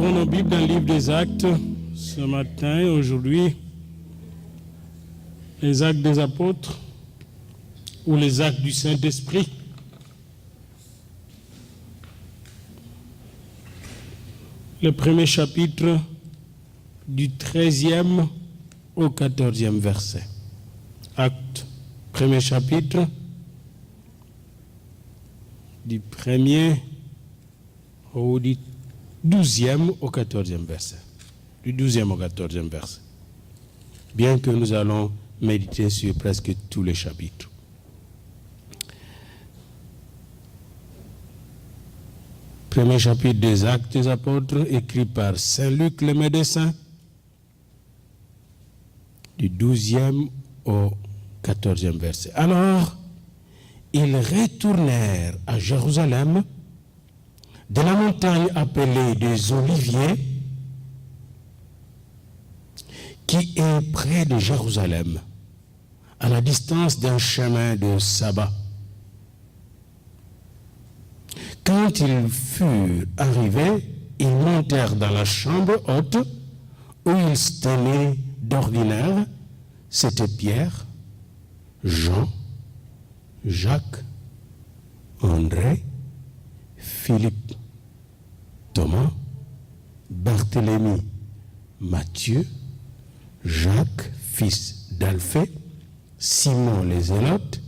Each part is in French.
Ouvrons nos Bibles dans le livre des Actes ce matin et aujourd'hui. Les Actes des Apôtres ou les Actes du Saint-Esprit. Le premier chapitre du 13e au 14e verset. Actes, premier chapitre du 1er ou du 12e au 14e verset. Du 12e au 14e verset. Bien que nous allons méditer sur presque tous les chapitres. Premier chapitre des Actes des Apôtres, écrit par Saint Luc le médecin, du 12e au 14e verset. Alors, ils retournèrent à Jérusalem, de la montagne appelée des Oliviers, qui est près de Jérusalem, à la distance d'un chemin de sabbat. Quand ils furent arrivés, ils montèrent dans la chambre haute où ils se tenaient d'ordinaire. C'était Pierre, Jean, Jacques, André, Philippe, Thomas, Barthélemy, Matthieu, Jacques, fils d'Alphée, Simon les Zélotes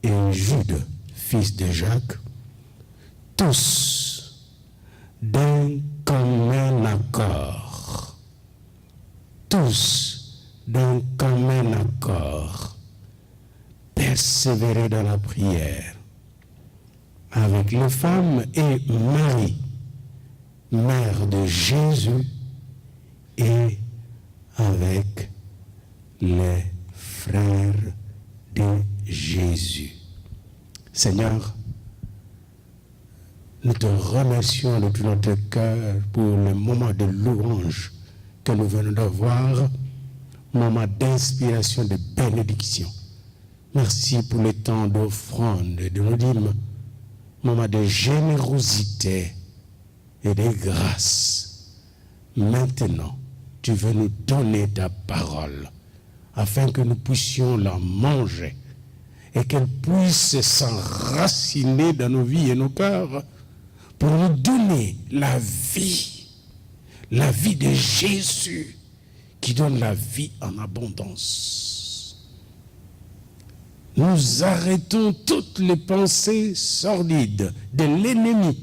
et Jude, fils de Jacques, tous d'un commun accord. Tous d'un commun accord. Persévérer dans la prière avec les femmes et Marie, mère de Jésus, et avec les frères de Jésus. Seigneur, nous te remercions de tout notre cœur pour le moment de louange que nous venons d'avoir, moment d'inspiration, de bénédiction. Merci pour le temps d'offrande et de nos dîmes, moment de générosité et de grâce. Maintenant, tu veux nous donner ta parole afin que nous puissions la manger et qu'elle puisse s'enraciner dans nos vies et nos cœurs pour nous donner la vie de Jésus qui donne la vie en abondance. Nous arrêtons toutes les pensées sordides de l'ennemi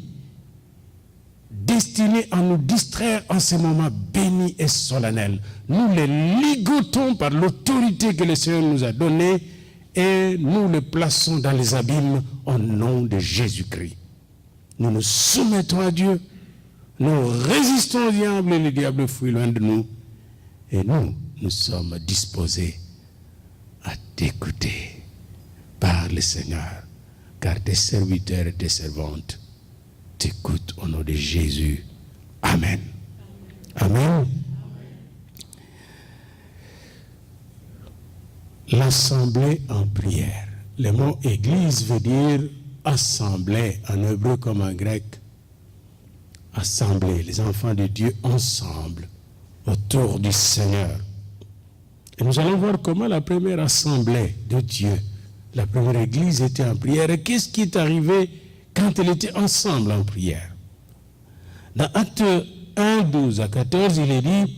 destinées à nous distraire en ces moments bénis et solennels. Nous les ligotons par l'autorité que le Seigneur nous a donnée et nous les plaçons dans les abîmes au nom de Jésus-Christ. Nous nous soumettons à Dieu, nous résistons au diable et le diable fuit loin de nous. Et nous sommes disposés à t'écouter par le Seigneur, car tes serviteurs et tes servantes t'écoutent au nom de Jésus. Amen. Amen. L'assemblée en prière. Le mot église veut dire assemblée, en hébreu comme en grec. Assemblée, les enfants de Dieu ensemble, autour du Seigneur. Et nous allons voir comment la première assemblée de Dieu, la première église était en prière. Et qu'est-ce qui est arrivé quand elle était ensemble en prière? Dans Acte 1, 12 à 14, il est dit,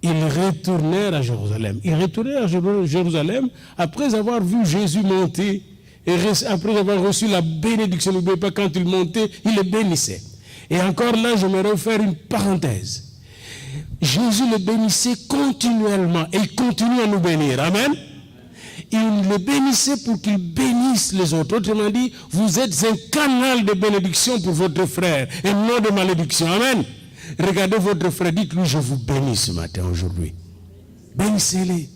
ils retournèrent à Jérusalem. Ils retournèrent à Jérusalem après avoir vu Jésus monter et après avoir reçu la bénédiction. N'oubliez pas, quand il montait, il le bénissait. Et encore là, j'aimerais faire une parenthèse. Jésus le bénissait continuellement et il continue à nous bénir. Amen. Il le bénissait pour qu'il bénisse les autres. Autrement dit, vous êtes un canal de bénédiction pour votre frère et non de malédiction. Amen. Regardez votre frère, dites-lui, je vous bénis ce matin, aujourd'hui. Bénissez-les.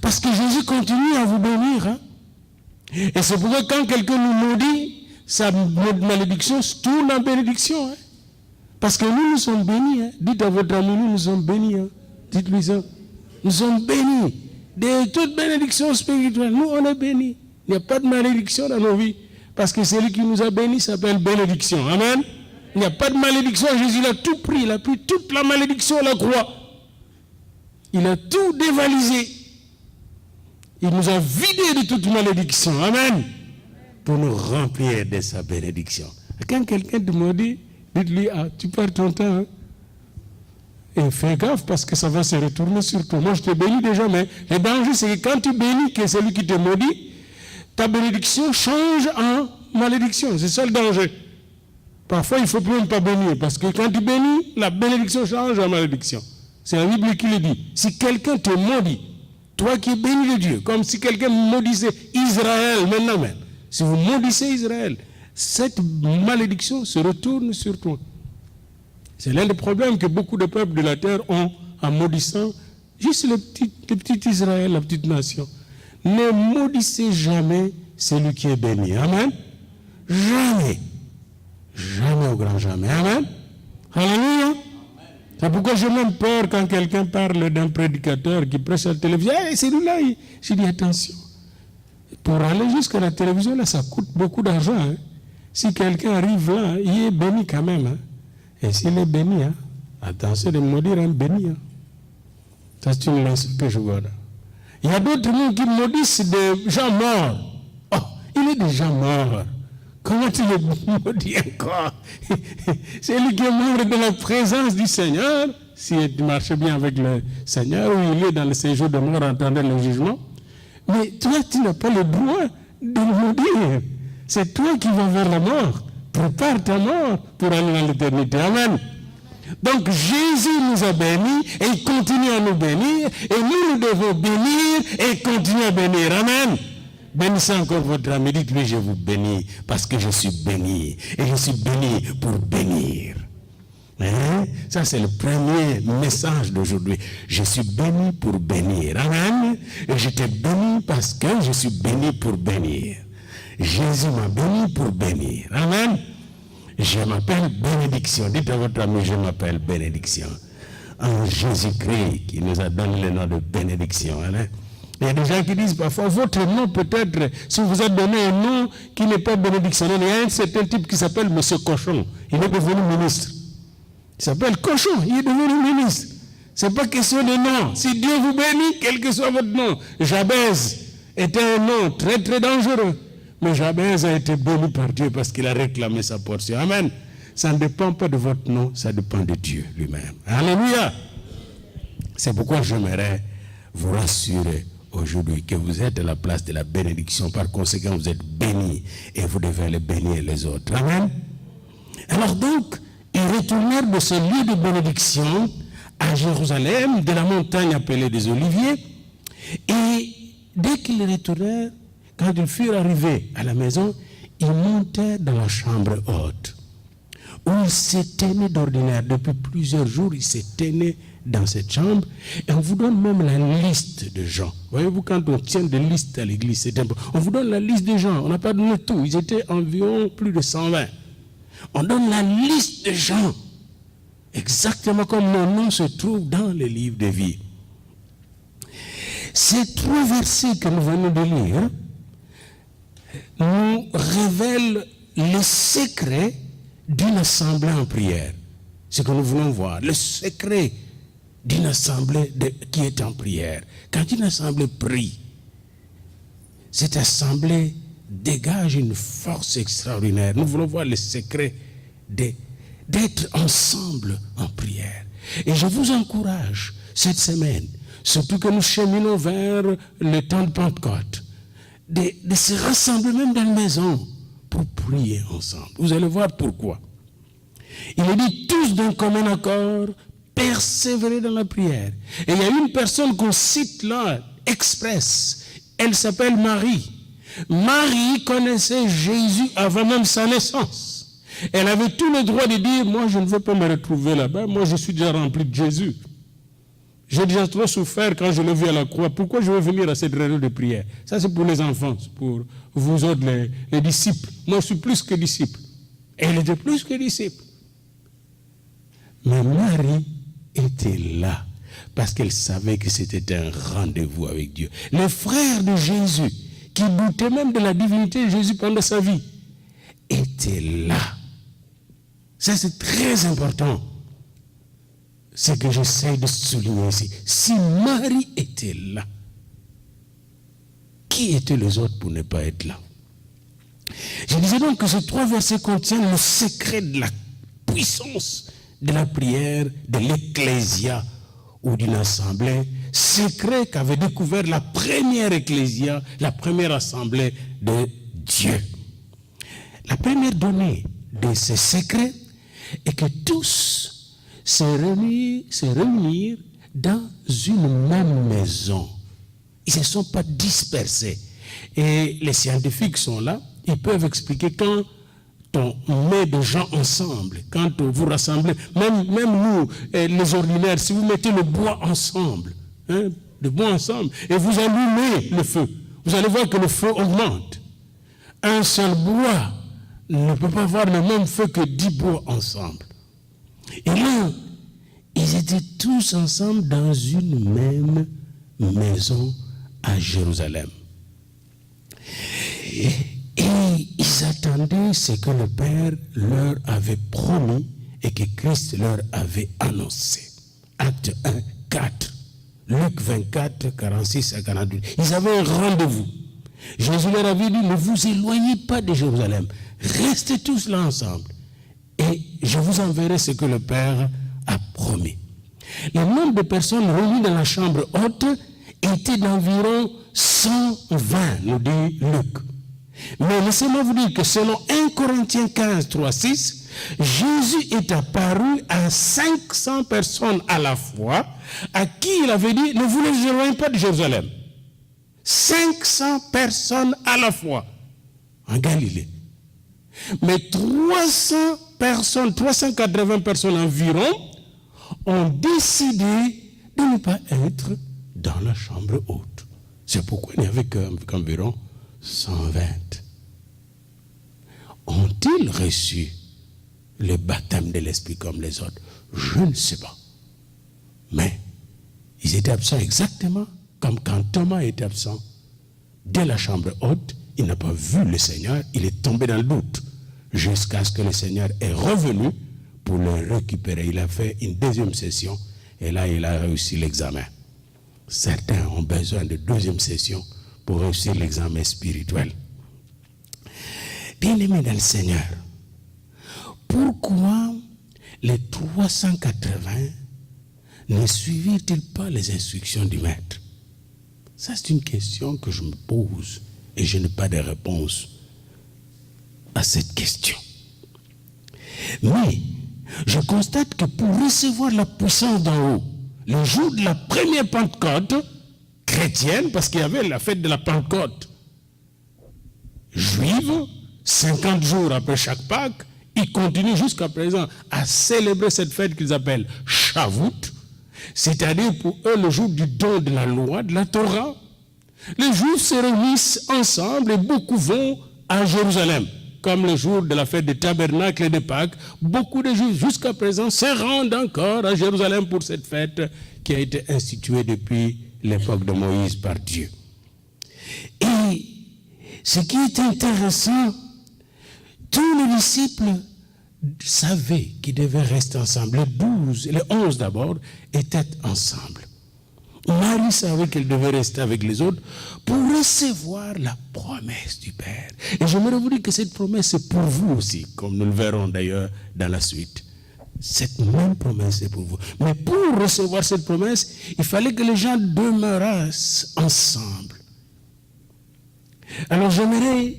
Parce que Jésus continue à vous bénir. Hein? Et c'est pourquoi quand quelqu'un nous maudit, sa malédiction se tourne en bénédiction. Hein? Parce que nous sommes bénis. Hein? Dites à votre ami, nous sommes bénis. Hein? Dites-lui ça. Nous sommes bénis. De toute bénédiction spirituelle, nous on est bénis. Il n'y a pas de malédiction dans nos vies. Parce que celui qui nous a bénis s'appelle bénédiction. Amen. Il n'y a pas de malédiction. Jésus il a tout pris. Il a pris toute la malédiction à la croix. Il a tout dévalisé. Il nous a vidés de toute malédiction. Amen. Pour nous remplir de sa bénédiction. Quand quelqu'un te maudit, dites-lui, tu perds ton temps. Hein? Et fais gaffe parce que ça va se retourner sur toi. Moi, je te bénis déjà, mais le danger, c'est que quand tu bénis que celui qui te maudit, ta bénédiction change en malédiction. C'est ça le danger. Parfois, il ne faut même pas bénir parce que quand tu bénis, la bénédiction change en malédiction. C'est la Bible qui le dit. Si quelqu'un te maudit, toi qui es béni de Dieu, comme si quelqu'un maudissait Israël maintenant même, si vous maudissez Israël, cette malédiction se retourne sur toi. C'est l'un des problèmes que beaucoup de peuples de la terre ont en maudissant juste le petit Israël, la petite nation. Ne maudissez jamais celui qui est béni. Amen. Jamais. Jamais au grand jamais. Amen. Alléluia. C'est pourquoi j'ai même peur quand quelqu'un parle d'un prédicateur qui prêche à la télévision. Hey, celui-là, j'ai dit attention. Pour aller jusqu'à la télévision, là, ça coûte beaucoup d'argent. Hein. Si quelqu'un arrive là, il est béni quand même. Hein. Et s'il est béni, hein, attention de maudire un béni. Hein. Ça, c'est une leçon que je vois là. Il y a d'autres mots qui maudissent des gens morts. Oh, il est déjà mort. Comment tu le maudis encore? C'est lui qui est membre de la présence du Seigneur. Si tu marches bien avec le Seigneur, ou il est dans le séjour de mort, entendant le jugement. Mais toi, tu n'as pas le droit de le maudire. C'est toi qui vas vers la mort. Prépare ta mort pour aller dans l'éternité. Amen. Donc Jésus nous a bénis et il continue à nous bénir. Et nous devons bénir et continuer à bénir. Amen. Bénissez encore votre ami. Dites-lui, je vous bénis parce que je suis béni. Et je suis béni pour bénir. Hein? Ça, c'est le premier message d'aujourd'hui. Je suis béni pour bénir. Amen. Et je t'ai béni parce que je suis béni pour bénir. Jésus m'a béni pour bénir. Amen. Je m'appelle bénédiction. Dites à votre ami, je m'appelle bénédiction. En Jésus-Christ qui nous a donné le nom de bénédiction. Hein? Il y a des gens qui disent parfois, votre nom peut-être, si vous avez donné un nom qui n'est pas bénédictionnel, il y a un certain type qui s'appelle M. Cochon. Il est devenu ministre. Il s'appelle Cochon, il est devenu ministre. Ce n'est pas question de nom. Si Dieu vous bénit, quel que soit votre nom. Jabez était un nom très très dangereux. Mais Jabez a été béni par Dieu parce qu'il a réclamé sa portion. Amen. Ça ne dépend pas de votre nom, ça dépend de Dieu lui-même. Alléluia. C'est pourquoi j'aimerais vous rassurer aujourd'hui que vous êtes à la place de la bénédiction. Par conséquent, vous êtes bénis et vous devez aller bénir les autres. Amen. Alors donc, ils retournèrent de ce lieu de bénédiction à Jérusalem, de la montagne appelée des Oliviers. Et dès qu'ils retournèrent, quand ils furent arrivés à la maison, ils montèrent dans la chambre haute, où ils s'éteignaient d'ordinaire. Depuis plusieurs jours, ils s'éteignaient dans cette chambre. Et on vous donne même la liste de gens. Voyez-vous, quand on tient des listes à l'église, c'est important. On vous donne la liste des gens. On n'a pas donné tout. Ils étaient environ plus de 120. On donne la liste de gens. Exactement comme mon nom se trouve dans le livre de vie. Ces 3 versets que nous venons de lire nous révèlent les secrets d'une assemblée en prière. Ce que nous voulons voir, le secret d'une assemblée qui est en prière. Quand une assemblée prie, cette assemblée dégage une force extraordinaire. Nous voulons voir le secret d'être ensemble en prière. Et je vous encourage cette semaine, surtout que nous cheminons vers le temps de Pentecôte, de se rassembler même dans la maison pour prier ensemble. Vous allez voir pourquoi. Il est dit tous d'un commun accord, persévérer dans la prière. Et il y a une personne qu'on cite là, express. Elle s'appelle Marie. Marie connaissait Jésus avant même sa naissance. Elle avait tout le droit de dire, moi je ne veux pas me retrouver là-bas, moi je suis déjà rempli de Jésus. J'ai déjà trop souffert quand je l'ai vu à la croix. Pourquoi je veux venir à cette réunion de prière? Ça, c'est pour les enfants, c'est pour vous autres, les disciples. Moi, je suis plus que disciple. Et elle était plus que disciple. Mais Marie était là parce qu'elle savait que c'était un rendez-vous avec Dieu. Les frères de Jésus, qui doutaient même de la divinité de Jésus pendant sa vie, étaient là. Ça, c'est très important. Ce que j'essaie de souligner ici. Si Marie était là, qui étaient les autres pour ne pas être là? Je disais donc que ces 3 versets contiennent le secret de la puissance de la prière de l'ecclésia ou d'une assemblée, secret qu'avait découvert la première ecclésia, la première assemblée de Dieu. La première donnée de ce secret est que tous se réunirent dans une même maison. Ils ne se sont pas dispersés. Et les scientifiques sont là, ils peuvent expliquer quand on met des gens ensemble, quand vous rassemblez, même nous, les ordinaires, si vous mettez le bois ensemble, le bois ensemble, et vous allumez le feu, vous allez voir que le feu augmente. Un seul bois ne peut pas avoir le même feu que 10 bois ensemble. Et là, ils étaient tous ensemble dans une même maison à Jérusalem. Et ils attendaient ce que le Père leur avait promis et que Christ leur avait annoncé. Acte 1, 4. Luc 24, 46 à 48. Ils avaient un rendez-vous. Jésus leur avait dit, ne vous éloignez pas de Jérusalem. Restez tous là ensemble. Et je vous enverrai ce que le Père a promis. Le nombre de personnes réunies dans la chambre haute était d'environ 120, nous dit Luc. Mais laissez-moi vous dire que selon 1 Corinthiens 15, 3, 6, Jésus est apparu à 500 personnes à la fois, à qui il avait dit, ne vous les éloignez pas de Jérusalem. 500 personnes à la fois, en Galilée. Mais 380 personnes environ, ont décidé de ne pas être dans la chambre haute. C'est pourquoi il n'y avait qu'environ 120. Ont-ils reçu le baptême de l'Esprit comme les autres? Je ne sais pas. Mais ils étaient absents exactement comme quand Thomas était absent. Dès la chambre haute, il n'a pas vu le Seigneur, il est tombé dans le doute, jusqu'à ce que le Seigneur est revenu pour le récupérer. Il a fait une deuxième session, et là, il a réussi l'examen. Certains ont besoin de deuxième session pour réussir l'examen spirituel. Bien-aimés dans le Seigneur, pourquoi les 380 ne suivirent-ils pas les instructions du Maître? Ça, c'est une question que je me pose et je n'ai pas de réponse à cette question. Mais je constate que pour recevoir la puissance d'en haut, le jour de la première Pentecôte chrétienne, parce qu'il y avait la fête de la Pentecôte juive, 50 jours après chaque Pâques, ils continuent jusqu'à présent à célébrer cette fête qu'ils appellent Shavuot, c'est-à-dire pour eux le jour du don de la loi, de la Torah. Les Juifs se réunissent ensemble et beaucoup vont à Jérusalem, comme le jour de la fête des tabernacles et des Pâques. Beaucoup de Juifs jusqu'à présent se rendent encore à Jérusalem pour cette fête qui a été instituée depuis l'époque de Moïse par Dieu. Et ce qui est intéressant, tous les disciples savaient qu'ils devaient rester ensemble. Les 11 d'abord étaient ensemble. Marie savait qu'elle devait rester avec les autres pour recevoir la promesse du Père. Et j'aimerais vous dire que cette promesse est pour vous aussi, comme nous le verrons d'ailleurs dans la suite. Cette même promesse est pour vous. Mais pour recevoir cette promesse, il fallait que les gens demeurassent ensemble. Alors j'aimerais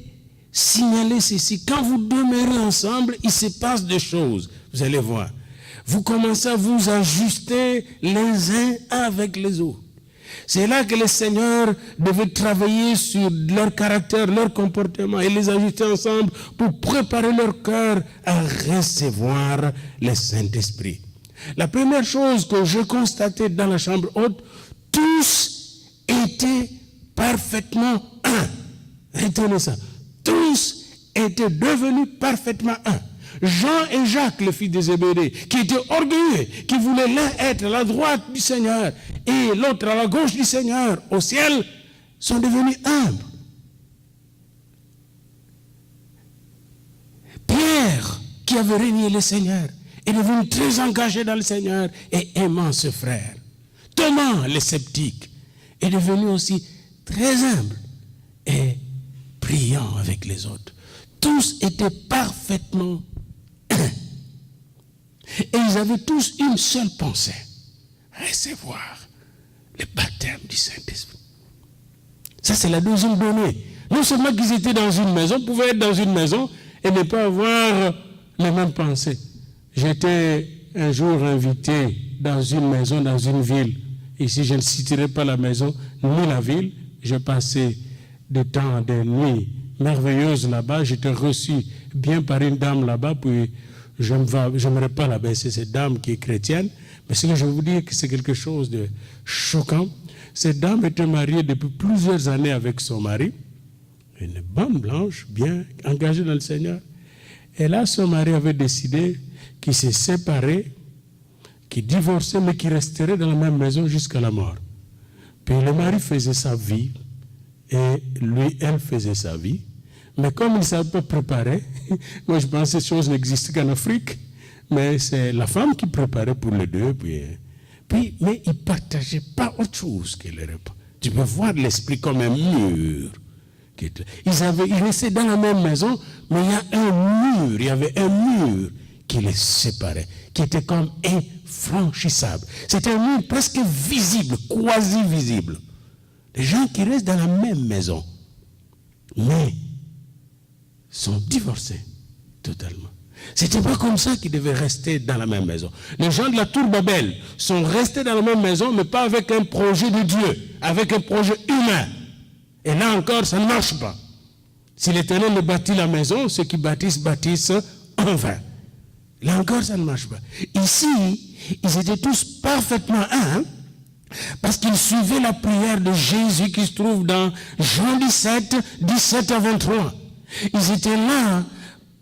signaler ceci. Quand vous demeurez ensemble, il se passe des choses. Vous allez voir. Vous commencez à vous ajuster les uns avec les autres. C'est là que le Seigneur devait travailler sur leur caractère, leur comportement et les ajuster ensemble pour préparer leur cœur à recevoir le Saint-Esprit. La première chose que je constatais dans la chambre haute, tous étaient parfaitement un. Retenez ça. Tous étaient devenus parfaitement un. Jean et Jacques, le fils de Zébédée, qui étaient orgueilleux, qui voulaient l'un être à la droite du Seigneur et l'autre à la gauche du Seigneur au ciel, sont devenus humbles. Pierre, qui qui avait renié le Seigneur est devenu très engagé dans le Seigneur et aimant ce frère. Thomas, le sceptique, est devenu aussi très humble et priant avec les autres. Tous étaient parfaitement un. Et ils avaient tous une seule pensée: recevoir le baptême du Saint-Esprit. Ça, c'est la deuxième donnée. Non seulement qu'ils étaient dans une maison, pouvaient être dans une maison et ne pas avoir les mêmes pensées. J'étais un jour invité dans une maison, dans une ville. Ici, je ne citerai pas la maison ni la ville. J'ai passé des temps, des nuits merveilleuses là-bas. J'étais reçu bien par une dame là-bas, puis je n'aimerais pas la baisser, cette dame qui est chrétienne. Mais ce que je veux vous dire, que c'est quelque chose de choquant. Cette dame était mariée depuis plusieurs années avec son mari, une bonne blanche, bien engagée dans le Seigneur. Et là, son mari avait décidé qu'il se séparait, qu'il divorçait, mais qu'il resterait dans la même maison jusqu'à la mort. Puis le mari faisait sa vie, et lui, elle faisait sa vie. Mais comme il ne savait pas préparer, moi je pense que ces choses n'existent qu'en Afrique, mais c'est la femme qui préparait pour les deux. Mais ils ne partageaient pas autre chose que le repas. Tu peux voir l'esprit comme un mur. Ils restaient dans la même maison, mais il y avait un mur qui les séparait, qui était comme infranchissable. C'était un mur presque visible, quasi visible. Les gens qui restent dans la même maison, mais sont divorcés totalement. C'était pas comme ça qu'ils devaient rester dans la même maison. Les gens de la tour Babel sont restés dans la même maison, mais pas avec un projet de Dieu, avec un projet humain. Et là encore, ça ne marche pas. Si l'Éternel ne bâtit la maison, ceux qui bâtissent en vain. Là encore, ça ne marche pas. Ici, ils étaient tous parfaitement un, parce qu'ils suivaient la prière de Jésus qui se trouve dans Jean 17, 17 à 23. Ils étaient là,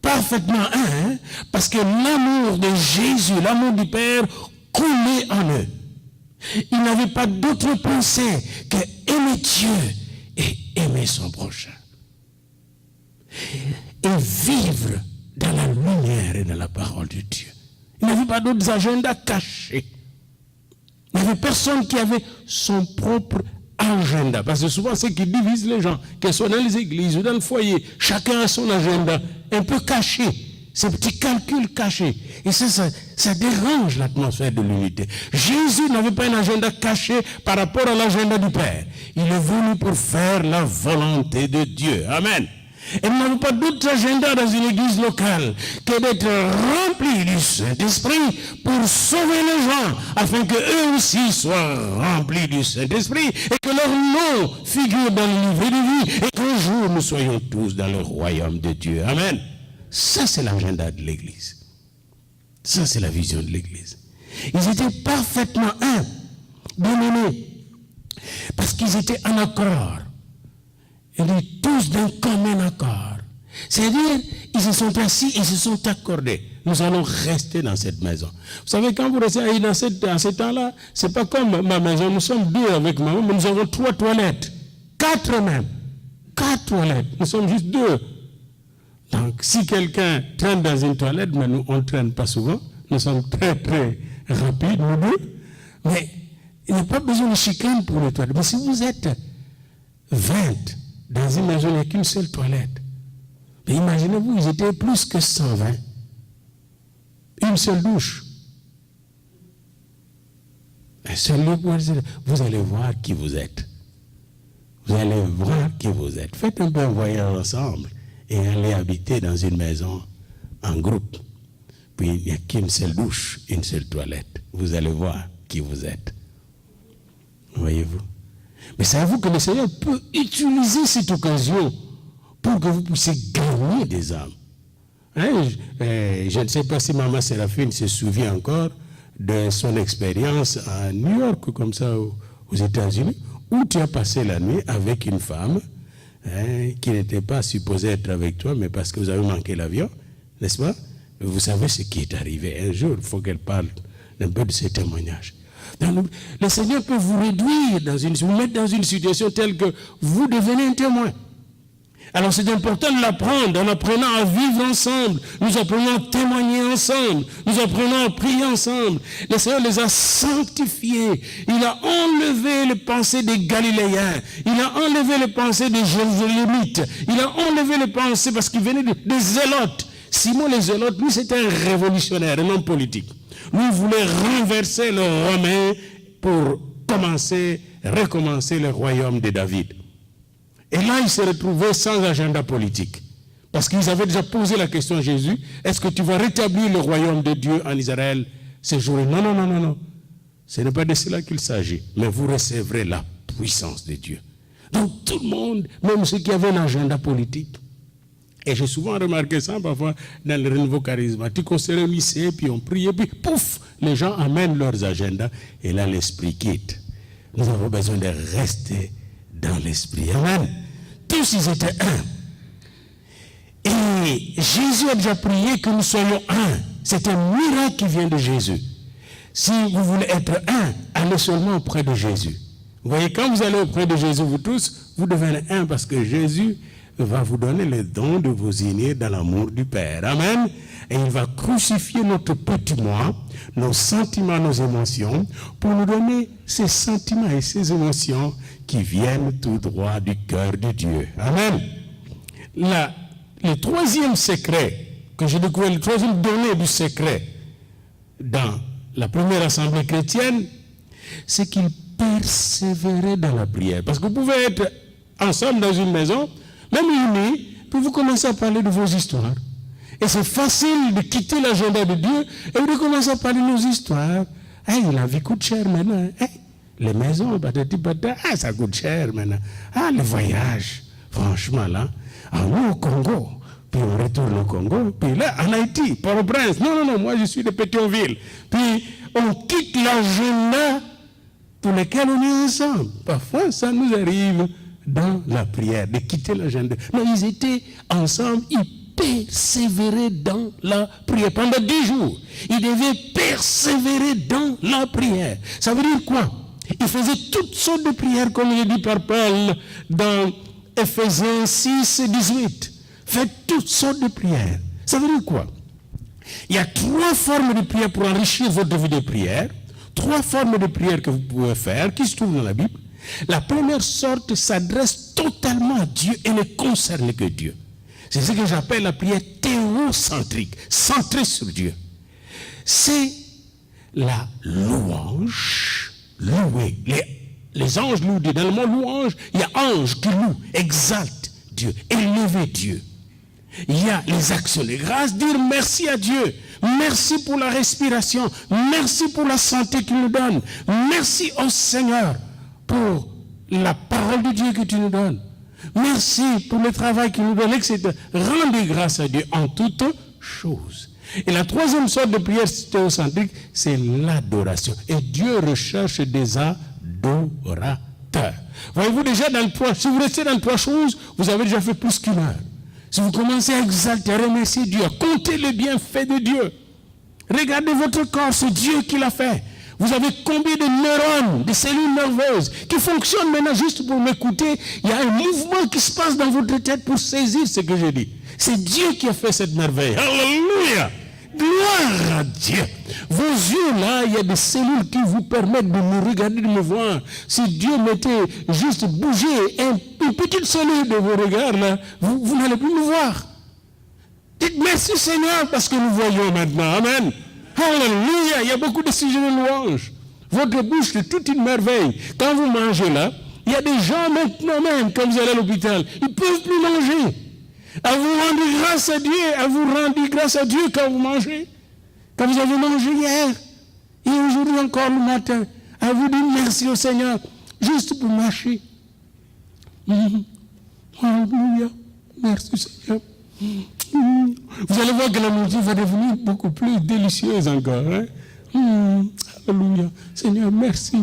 parfaitement un, parce que l'amour de Jésus, l'amour du Père, coulait en eux. Ils n'avaient pas d'autre pensée que aimer Dieu et aimer son prochain. Et vivre dans la lumière et dans la parole de Dieu. Ils n'avaient pas d'autres agendas cachés. Il n'y avait personne qui avait son propre agenda. Parce que souvent, c'est qui divise les gens, qu'elles soient dans les églises ou dans le foyer, chacun a son agenda un peu caché, ces petits calculs cachés. Et ça dérange l'atmosphère de l'unité. Jésus n'avait pas un agenda caché par rapport à l'agenda du Père. Il est venu pour faire la volonté de Dieu. Amen. Et nous n'avons pas d'autre agenda dans une église locale que d'être remplis du Saint-Esprit pour sauver les gens, afin qu'eux aussi soient remplis du Saint-Esprit et que leur nom figure dans le livre de vie et qu'un jour nous soyons tous dans le royaume de Dieu. Amen. Ça, c'est l'agenda de l'église. Ça, c'est la vision de l'église. Ils étaient parfaitement un, bien-aimés, parce qu'ils étaient en accord. Ils étaient tous d'un commun accord. C'est-à-dire, ils se sont assis, ils se sont accordés. Nous allons rester dans cette maison. Vous savez, quand vous restez dans ce temps-là, c'est pas comme ma maison. Nous sommes deux avec maman, mais nous avons 3 toilettes. 4 même. 4 toilettes. Nous sommes juste 2. Donc, si quelqu'un traîne dans une toilette, mais nous, on ne traîne pas souvent. Nous sommes très, très rapides, nous deux. Mais il n'y a pas besoin de chicane pour les toilettes. Mais si vous êtes 20, dans une maison, il n'y a qu'une seule toilette. Mais imaginez-vous, ils étaient plus que 120. Une seule douche. Un seul lieu pour vous allez voir qui vous êtes. Vous allez voir qui vous êtes. Faites un peu un voyage ensemble et allez habiter dans une maison en groupe. Puis il n'y a qu'une seule douche, une seule toilette. Vous allez voir qui vous êtes. Voyez-vous? Mais savez-vous que le Seigneur peut utiliser cette occasion pour que vous puissiez gagner des âmes. Hein? Je ne sais pas si Maman Séraphine se souvient encore de son expérience à New York, comme ça, aux États-Unis, où tu as passé la nuit avec une femme qui n'était pas supposée être avec toi, mais parce que vous avez manqué l'avion, n'est-ce pas? Vous savez ce qui est arrivé. Un jour, il faut qu'elle parle un peu de ces témoignages. Donc, le Seigneur peut vous réduire, vous mettre dans une situation telle que vous devenez un témoin. Alors c'est important de l'apprendre, en apprenant à vivre ensemble. Nous apprenons à témoigner ensemble. Nous apprenons à prier ensemble. Le Seigneur les a sanctifiés. Il a enlevé les pensées des Galiléens. Il a enlevé les pensées des Jérusalémites. Il a enlevé les pensées parce qu'il venait des Zélotes. Simon les Zélotes, lui c'était un révolutionnaire, un homme politique. Lui voulait renverser le Romain pour recommencer le royaume de David. Et là, il s'est retrouvé sans agenda politique. Parce qu'ils avaient déjà posé la question à Jésus, est-ce que tu vas rétablir le royaume de Dieu en Israël ces jours-là? Non. Ce n'est pas de cela qu'il s'agit. Mais vous recevrez la puissance de Dieu. Donc tout le monde, même ceux qui avaient un agenda politique, et j'ai souvent remarqué ça parfois dans le renouveau charismatique, on se réunissait, puis on priait, puis pouf, les gens amènent leurs agendas, et là l'esprit quitte. Nous avons besoin de rester dans l'esprit. Amen. Tous ils étaient un. Et Jésus a déjà prié que nous soyons un. C'est un miracle qui vient de Jésus. Si vous voulez être un, allez seulement auprès de Jésus. Vous voyez, quand vous allez auprès de Jésus, vous tous, vous devenez un parce que Jésus va vous donner le don de vous unir dans l'amour du Père. Amen. Et il va crucifier notre petit moi, nos sentiments, nos émotions, pour nous donner ces sentiments et ces émotions qui viennent tout droit du cœur de Dieu. Amen. Le troisième secret que j'ai découvert, le troisième donnée du secret dans la première assemblée chrétienne, c'est qu'il persévérait dans la prière. Parce que vous pouvez être ensemble dans une maison, même unis, puis vous commencez à parler de vos histoires. Et c'est facile de quitter l'agenda de Dieu et de commencer à parler de nos histoires. Hey, la vie coûte cher maintenant. Hey, les maisons, ça coûte cher maintenant. Ah, le voyage, franchement là. Nous au Congo, puis on retourne au Congo, puis là en Haïti, Port-au-Prince. Non, moi je suis de Pétionville. Puis on quitte l'agenda pour lequel on est ensemble. Parfois ça nous arrive dans la prière, de quitter l'agenda. Non, ils étaient ensemble, ils persévéraient dans la prière. Pendant 10 jours, ils devaient persévérer dans la prière. Ça veut dire quoi? Ils faisaient toutes sortes de prières, comme il est dit par Paul dans Ephésiens 6, 18. Faites toutes sortes de prières. Ça veut dire quoi? Il y a 3 formes de prière pour enrichir votre vie de prière. 3 formes de prière que vous pouvez faire, qui se trouvent dans la Bible. La première sorte s'adresse totalement à Dieu et ne concerne que Dieu. C'est ce que j'appelle la prière théocentrique, centrée sur Dieu. C'est la louange, louer. Les anges louent Dieu. Dans le mot louange, il y a anges qui louent, exaltent Dieu, élever Dieu. Il y a les actions de grâce, dire merci à Dieu. Merci pour la respiration. Merci pour la santé qu'il nous donne. Merci au Seigneur pour la parole de Dieu que tu nous donnes. Merci pour le travail qu'il nous donne, etc. Rendez grâce à Dieu en toutes choses. Et la troisième sorte de prière théocentrique, c'est l'adoration. Et Dieu recherche des adorateurs. Voyez-vous déjà, si vous restez dans 3 choses, vous avez déjà fait plus qu'une heure. Si vous commencez à exalter, à remercier Dieu, à compter les bienfaits de Dieu, regardez votre corps, c'est Dieu qui l'a fait. Vous avez combien de neurones, de cellules nerveuses qui fonctionnent maintenant juste pour m'écouter? Il y a un mouvement qui se passe dans votre tête pour saisir ce que je dis. C'est Dieu qui a fait cette merveille. Alléluia! Gloire à Dieu. Vos yeux là, il y a des cellules qui vous permettent de me regarder, de me voir. Si Dieu mettait juste bouger une petite cellule de vos regards là, vous n'allez plus me voir. Dites merci Seigneur parce que nous voyons maintenant. Amen. Alléluia. Il y a beaucoup de sujets de louange. Votre bouche c'est toute une merveille. Quand vous mangez là, il y a des gens maintenant même, quand vous allez à l'hôpital, ils ne peuvent plus manger. À vous rendre grâce à Dieu, à vous rendre grâce à Dieu quand vous mangez. Quand vous avez mangé hier, et aujourd'hui encore le matin, à vous dire merci au Seigneur, juste pour marcher. Alléluia, merci Seigneur. Vous allez voir que la nourriture va devenir beaucoup plus délicieuse encore. Hein? Alléluia, Seigneur, merci.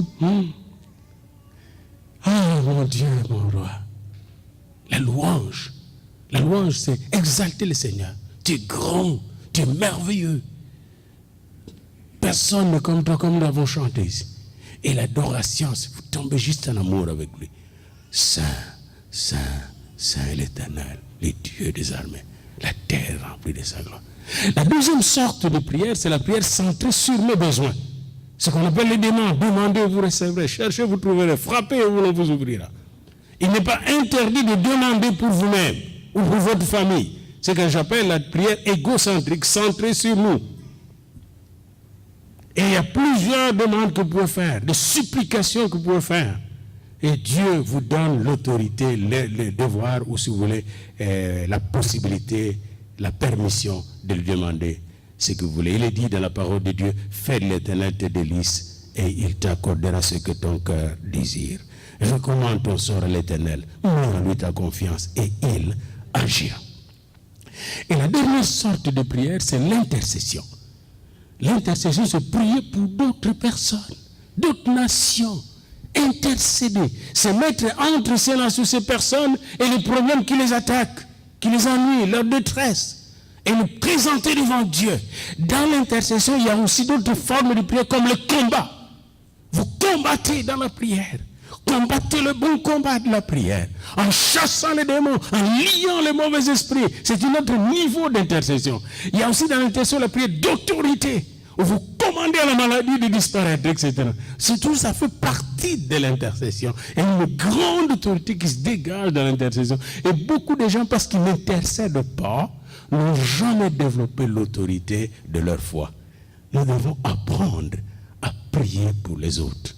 Ah, mon Dieu, mon roi. La louange. La louange, c'est exalter le Seigneur. Tu es grand, tu es merveilleux. Personne n'est comme toi, comme nous l'avons chanté ici. Et l'adoration, c'est vous tombez juste en amour avec lui. Saint, Saint, Saint est l'Éternel, le Dieu des armées. La terre remplie de sa gloire. La deuxième sorte de prière, c'est la prière centrée sur mes besoins. Ce qu'on appelle les demandes. Demandez, vous recevrez. Cherchez, vous trouverez. Frappez, on vous ouvrira. Il n'est pas interdit de demander pour vous-même ou pour votre famille. C'est ce que j'appelle la prière égocentrique, centrée sur nous. Et il y a plusieurs demandes que vous pouvez faire, des supplications que vous pouvez faire. Et Dieu vous donne l'autorité, le devoir, ou si vous voulez, la possibilité, la permission de lui demander ce que vous voulez. Il est dit dans la parole de Dieu, fais de l'Éternel tes délices et il t'accordera ce que ton cœur désire. Recommande ton sort à l'Éternel, mets en lui ta confiance et il agira. Et la dernière sorte de prière, c'est l'intercession. L'intercession, c'est prier pour d'autres personnes, d'autres nations. Intercéder, c'est mettre entre ces nations, ces personnes et les problèmes qui les attaquent, qui les ennuient, leur détresse, et le présenter devant Dieu. Dans l'intercession, il y a aussi d'autres formes de prière comme le combat. Vous combattez dans la prière. Combattez le bon combat de la prière, en chassant les démons, en liant les mauvais esprits. C'est un autre niveau d'intercession. Il y a aussi dans l'intercession la prière d'autorité, où vous commandez à la maladie de disparaître, etc. C'est tout ça fait partie de l'intercession. Et une grande autorité qui se dégage dans l'intercession. Et beaucoup de gens, parce qu'ils n'intercèdent pas, n'ont jamais développé l'autorité de leur foi. Nous devons apprendre à prier pour les autres.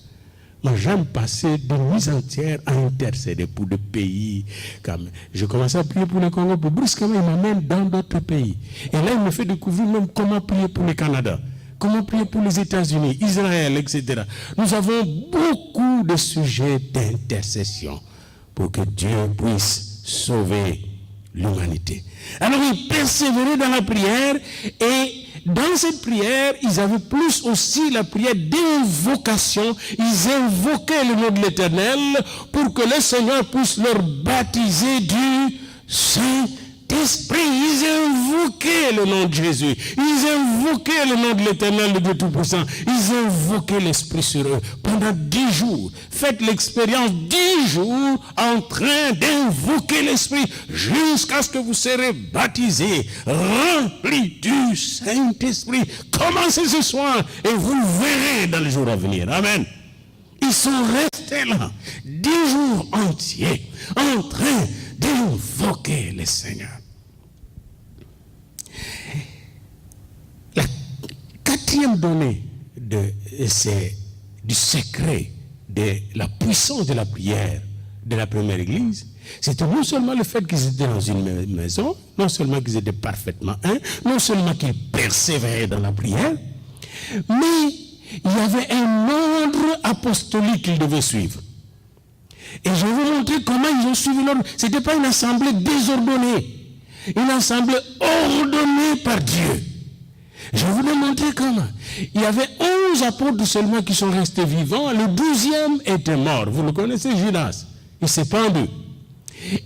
Moi, j'aime passer des nuits entières à intercéder pour des pays. Comme je commençais à prier pour le Congo, puis brusquement, il m'amène dans d'autres pays. Et là, il me fait découvrir même comment prier pour le Canada, comment prier pour les États-Unis, Israël, etc. Nous avons beaucoup de sujets d'intercession pour que Dieu puisse sauver l'humanité. Alors, ils persévéraient dans la prière et dans cette prière, ils avaient plus aussi la prière d'invocation. Ils invoquaient le nom de l'Éternel pour que le Seigneur puisse leur baptiser du Saint-Esprit. Ils invoquaient le nom de Jésus. Ils invoquaient le nom de l'Éternel, le Dieu Tout-Puissant. Ils invoquaient l'Esprit sur eux pendant 10 jours. Faites l'expérience 10 jours en train d'invoquer l'Esprit jusqu'à ce que vous serez baptisés, remplis du Saint-Esprit. Commencez ce soir et vous verrez dans les jours à venir. Amen. Ils sont restés là 10 jours entiers en train d'invoquer le Seigneur. La quatrième donnée du secret de la puissance de la prière de la première église, c'était non seulement le fait qu'ils étaient dans une maison, non seulement qu'ils étaient parfaitement un, non seulement qu'ils persévéraient dans la prière, mais il y avait un ordre apostolique qu'ils devaient suivre. Et je vais vous montrer comment ils ont suivi l'ordre. Ce n'était pas une assemblée désordonnée, une assemblée ordonnée par Dieu. Je vais vous montrer comment. Il y avait 11 apôtres seulement qui sont restés vivants. Le 12e était mort. Vous le connaissez, Judas. Il s'est pendu.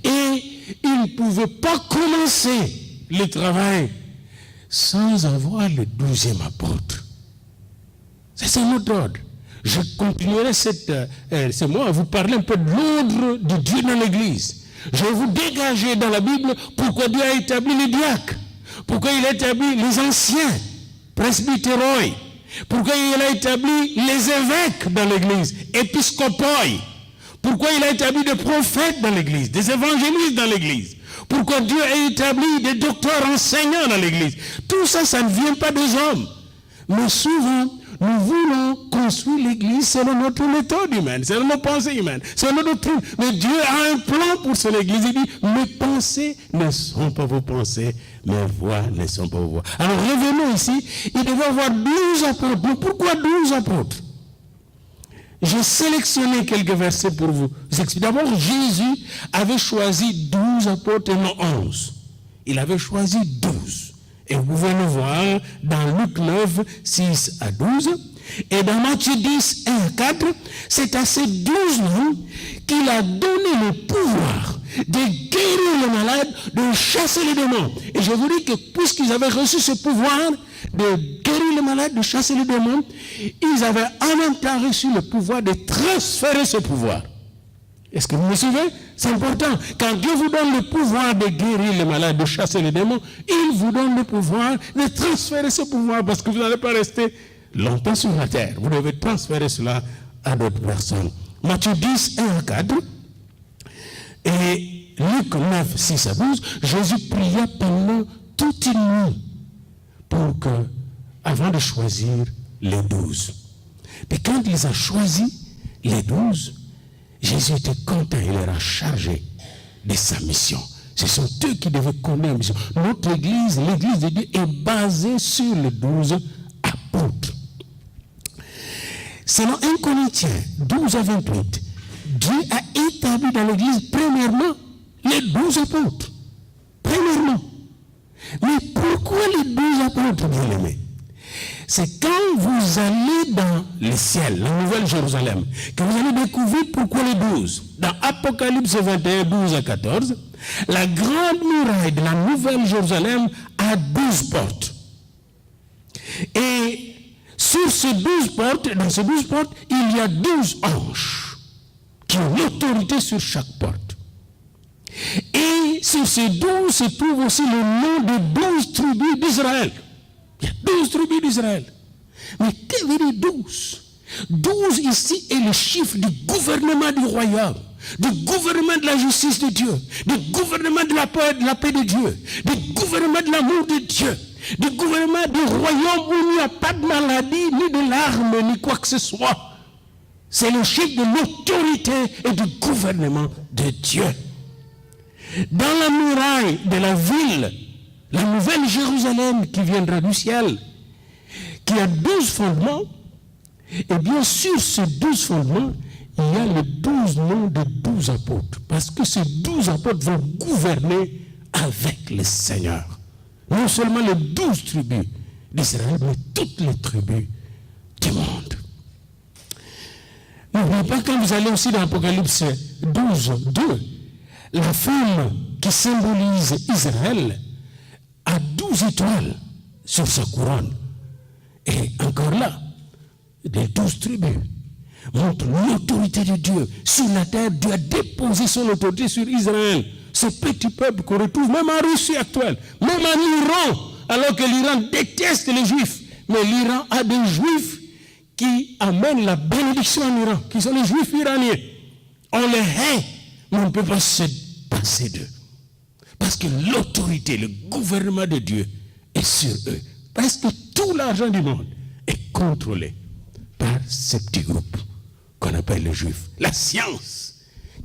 Et il ne pouvait pas commencer le travail sans avoir le 12e apôtre. C'est un autre ordre. Je continuerai ce mois à vous parler un peu de l'ordre de Dieu dans l'Église. Je vais vous dégager dans la Bible pourquoi Dieu a établi les diacres, pourquoi il a établi les anciens, presbytéroi, pourquoi il a établi les évêques dans l'Église, épiscopoi, pourquoi il a établi des prophètes dans l'Église, des évangélistes dans l'Église, pourquoi Dieu a établi des docteurs enseignants dans l'Église. Tout ça, ça ne vient pas des hommes. Mais souvent, nous voulons construire l'Église selon notre méthode humaine, selon nos pensées humaines, selon nos doctrines. Mais Dieu a un plan pour cette Église. Il dit, mes pensées ne sont pas vos pensées, mes voix ne sont pas vos voix. Alors revenons ici, il devait y avoir 12 apôtres. Mais pourquoi 12 apôtres? J'ai sélectionné quelques versets pour vous expliquer. D'abord, Jésus avait choisi 12 apôtres et non 11. Il avait choisi 12. Et vous pouvez le voir dans Luc 9, 6 à 12. Et dans Matthieu 10, 1 à 4, c'est à ces 12-là qu'il a donné le pouvoir de guérir les malades, de chasser les démons. Et je vous dis que puisqu'ils avaient reçu ce pouvoir de guérir les malades, de chasser les démons, ils avaient en même temps reçu le pouvoir de transférer ce pouvoir. Est-ce que vous me suivez? C'est important. Quand Dieu vous donne le pouvoir de guérir les malades, de chasser les démons, il vous donne le pouvoir de transférer ce pouvoir parce que vous n'allez pas rester longtemps sur la terre. Vous devez transférer cela à d'autres personnes. Matthieu 10, 1 à 4. Et Luc 9, 6 à 12, Jésus pria pendant toute une nuit pour que, avant de choisir les 12. Mais quand il a choisi les 12, Jésus était content, il leur a chargé de sa mission. Ce sont eux qui devaient connaître la mission. Notre Église, l'Église de Dieu, est basée sur les 12 apôtres. Selon 1 Corinthiens 12 à 28, Dieu a établi dans l'Église, premièrement, les 12 apôtres. Premièrement. Mais pourquoi les 12 apôtres, bien aimés? C'est quand vous allez dans le ciel, la Nouvelle Jérusalem, que vous allez découvrir pourquoi les 12. Dans Apocalypse 21, 12 à 14, la grande muraille de la Nouvelle Jérusalem a 12 portes. Et sur ces 12 portes, dans ces 12 portes, il y a 12 anges qui ont l'autorité sur chaque porte. Et sur ces 12 se trouve aussi le nom de 12 tribus d'Israël. Il y a 12 tribus d'Israël. Mais que veut dire 12? 12 ici est le chiffre du gouvernement du royaume, du gouvernement de la justice de Dieu, du gouvernement de la paix de Dieu, du gouvernement de l'amour de Dieu, du gouvernement du royaume où il n'y a pas de maladie, ni de larmes, ni quoi que ce soit. C'est le chiffre de l'autorité et du gouvernement de Dieu. Dans la muraille de la ville, la nouvelle Jérusalem qui viendra du ciel, qui a 12 fondements, et bien sur ces 12 fondements, il y a les 12 noms de 12 apôtres. Parce que ces 12 apôtres vont gouverner avec le Seigneur. Non seulement les 12 tribus d'Israël, mais toutes les tribus du monde. N'oubliez pas, quand vous allez aussi dans l'Apocalypse 12, 2, la femme qui symbolise Israël a 12 étoiles sur sa couronne. Et encore là, les 12 tribus montrent l'autorité de Dieu. Sur la terre, Dieu a déposé son autorité sur Israël. Ce petit peuple qu'on retrouve même en Russie actuelle, même en Iran, alors que l'Iran déteste les Juifs. Mais l'Iran a des Juifs qui amènent la bénédiction en Iran, qui sont les Juifs iraniens. On les hait, mais on ne peut pas se passer d'eux. Parce que l'autorité, le gouvernement de Dieu est sur eux. Parce que tout l'argent du monde est contrôlé par ces petits groupes qu'on appelle les Juifs. La science,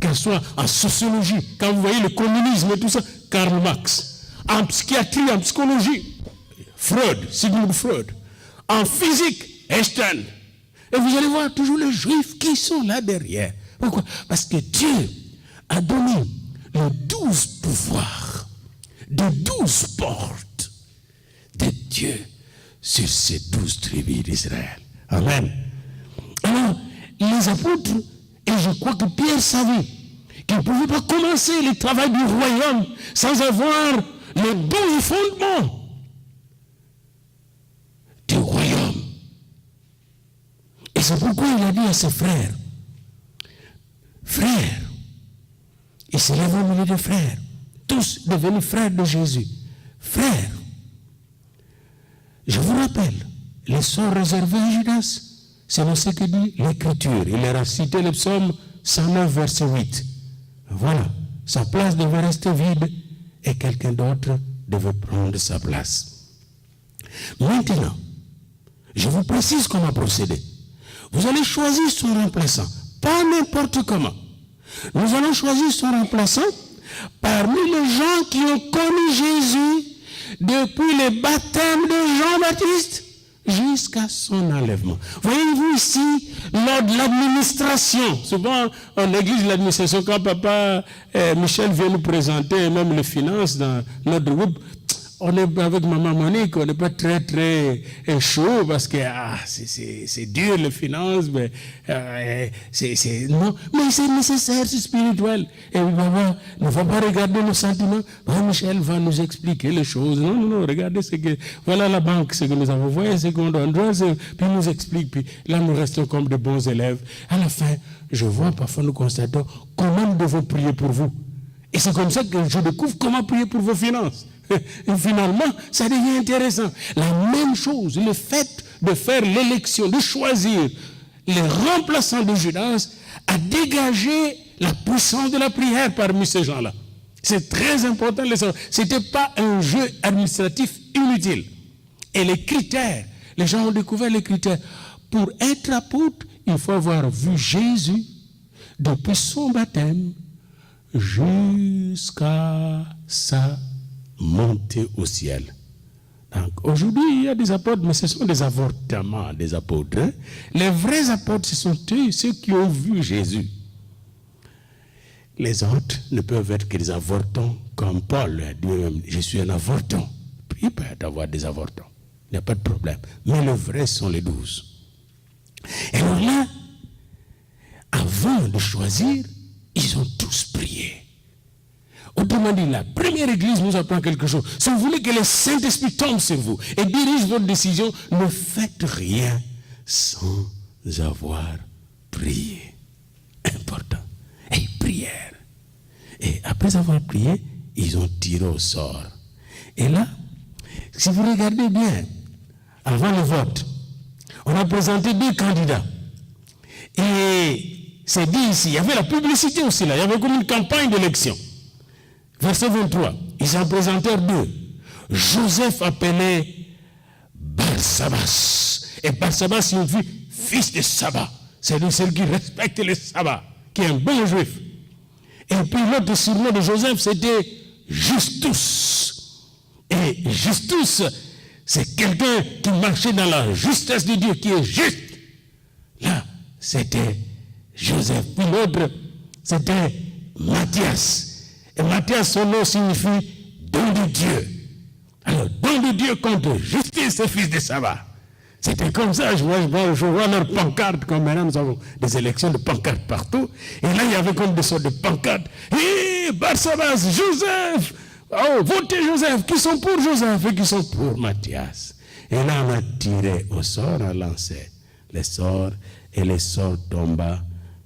qu'elle soit en sociologie, quand vous voyez le communisme et tout ça, Karl Marx. En psychiatrie, en psychologie, Freud, Sigmund Freud. En physique, Einstein. Et vous allez voir toujours les Juifs qui sont là derrière. Pourquoi? Parce que Dieu a donné les 12 pouvoirs de 12 portes de Dieu sur ces 12 tribus d'Israël. Amen. Alors, les apôtres, et je crois que Pierre savait qu'il ne pouvait pas commencer le travail du royaume sans avoir les 12 fondements du royaume. Et c'est pourquoi il a dit à ses frères, frères, il s'est levé au milieu des frères, tous devenus frères de Jésus. Frères, je vous rappelle, les sorts réservés à Judas, c'est ce que dit l'Écriture. Il leur a cité le psaume 109, verset 8. Voilà, sa place devait rester vide et quelqu'un d'autre devait prendre sa place. Maintenant, je vous précise comment procéder. Vous allez choisir son remplaçant, pas n'importe comment. Nous allons choisir son remplaçant parmi les gens qui ont connu Jésus depuis le baptême de Jean-Baptiste jusqu'à son enlèvement. Voyez-vous ici, lors de l'administration, souvent en église de l'administration, quand papa Michel vient nous présenter même les finances dans notre groupe, on est avec maman Monique, on n'est pas très chaud parce que c'est dur les finances, mais non, mais c'est nécessaire, c'est spirituel. Et maman ne va pas regarder nos sentiments. Michel va nous expliquer les choses. Non, regardez voilà la banque, ce que nous avons, voyez ce qu'on doit, puis nous explique, puis là nous restons comme de bons élèves. À la fin, je vois parfois nous constatons comment nous devons prier pour vous. Et c'est comme ça que je découvre comment prier pour vos finances. Et finalement, ça devient intéressant. La même chose, le fait de faire l'élection, de choisir les remplaçants de Judas, a dégagé la puissance de la prière parmi ces gens-là. C'est très important. Ce n'était pas un jeu administratif inutile. Et les critères, les gens ont découvert les critères. Pour être apôtre, il faut avoir vu Jésus depuis son baptême jusqu'à sa montée au ciel. Donc aujourd'hui, il y a des apôtres, mais ce sont des avortements des apôtres. Hein? Les vrais apôtres, ce sont ceux qui ont vu Jésus. Les autres ne peuvent être que des avortons, comme Paul dit même, je suis un avorton. Il peut y avoir des avortons, il n'y a pas de problème. Mais les vrais sont les 12. Et alors là, avant de choisir, ils ont tous prié. Autrement dit, la première église nous apprend quelque chose. Si vous voulez que le Saint-Esprit tombe sur vous et dirige votre décision, ne faites rien sans avoir prié. Important. Et prière. Et après avoir prié, ils ont tiré au sort. Et là, si vous regardez bien, avant le vote, on a présenté 2 candidats. Et c'est dit ici, il y avait la publicité aussi là, il y avait comme une campagne d'élection. Verset 23, ils en présentèrent 2. Joseph appelé Barsabas. Et Barsabas signifie fils de sabbat. C'est-à-dire celui qui respecte le sabbat, qui est un bon juif. Et puis l'autre surnom de Joseph, c'était Justus. Et Justus, c'est quelqu'un qui marchait dans la justesse de Dieu, qui est juste. Là, c'était Joseph. Puis l'autre, c'était Matthias. Et Matthias, son nom signifie don de Dieu. Alors, don de Dieu contre justice et fils de sabbat. C'était comme ça, je vois leurs pancartes, comme maintenant nous avons des élections de pancartes partout. Et là, il y avait comme des sortes de pancartes. Hé, Barsabas, Joseph, oh, votez Joseph, qui sont pour Joseph et qui sont pour Matthias. Et là, on a tiré au sort, on a lancé les sorts, et les sorts tomba